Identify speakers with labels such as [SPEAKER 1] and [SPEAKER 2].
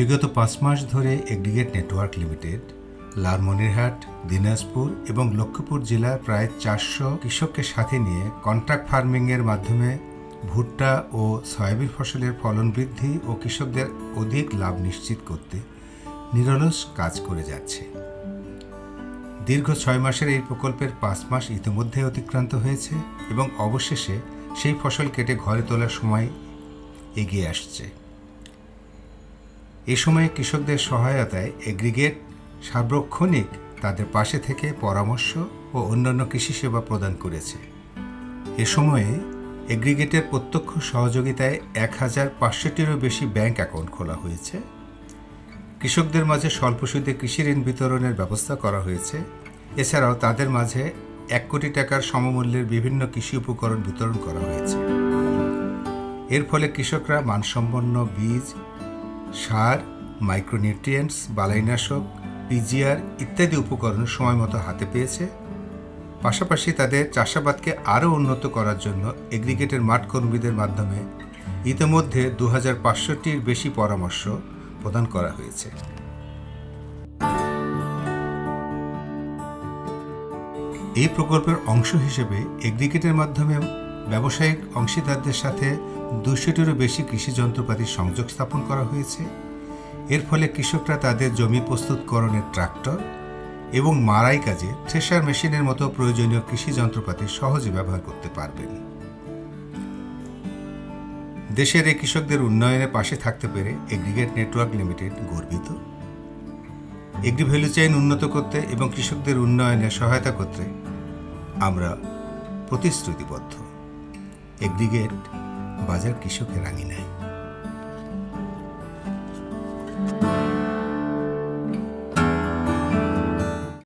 [SPEAKER 1] বিগত 5 মাস ধরে aggregate network limited Lalmonirhat, Dinajpur এবং লক্ষ্মীপুর জেলার প্রায় 400 কৃষককে সাথে নিয়ে কন্ট্রাক্ট ফার্মিংয়ের মাধ্যমে ভুট্টা ও সয়াবিন ফসলের ফলন বৃদ্ধি ও কৃষকদের অধিক লাভ নিশ্চিত করতে নিরলস কাজ করে যাচ্ছে। দীর্ঘ 6 মাসের এই প্রকল্পের 5 মাস ইতিমধ্যে অতিক্রান্ত হয়েছে এবং অবশেষে সেই ফসল কেটে ঘরে তোলার সময় এগিয়ে আসছে। এ সময়ে কৃষকদের সহায়তায় এগ্রিগেট সার্বক্ষণিক তাদের পাশে থেকে পরামর্শ ও অন্যান্য কৃষি সেবা প্রদান করেছে। এ সময়ে এগ্রিগেটের প্রত্যক্ষ সহযোগিতায় 1500টিরও বেশি ব্যাংক অ্যাকাউন্ট খোলা হয়েছে। কৃষকদের মাঝে স্বল্প সুদে কৃষি ঋণ বিতরণের ব্যবস্থা করা হয়েছে। এছাড়াও তাদের মাঝে 1 কোটি টাকার সমমূল্যের বিভিন্ন কৃষি উপকরণ বিতরণ করা হয়েছে। এর ফলে কৃষকরা মানসম্পন্ন বীজ, সার, মাইক্রোনিউট্রিয়েন্টস, বালাইনাশক, পিজিআর ইত্যাদি উপকরণ সময়মতো হাতে পেয়েছে। পাশাপাশি তাদের চাষাবাদকে আরও উন্নত করার জন্য এগ্রিগেটের মাঠ কর্মীদের মাধ্যমে ইতিমধ্যে 2500টির বেশি পরামর্শ প্রদান করা হয়েছে। এই প্রকল্পের অংশ হিসেবে এগ্রিগেটের মাধ্যমে ব্যবসায়িক অংশীদারদের সাথে 200টিরও বেশি কৃষি যন্ত্রপাতির সংযোগ স্থাপন করা হয়েছে। এর ফলে কৃষকরা তাদের জমি প্রস্তুতকরণের ট্রাক্টর এবং মাড়াই কাজে থ্রেশার মেশিনের মতো প্রয়োজনীয় কৃষি যন্ত্রপাতি সহজে ব্যবহার করতে পারবেন। দেশের এই কৃষকদের উন্নয়নে পাশে থাকতে পেরে এগ্রিগেট নেটওয়ার্ক লিমিটেড গর্বিত। এগ্রি ভ্যালু চেইন উন্নত করতে এবং কৃষকদের উন্নয়নে সহায়তা করতে আমরা প্রতিশ্রুতিবদ্ধ। এগ্রিগেট বাজার কৃষকের আঙিনায়।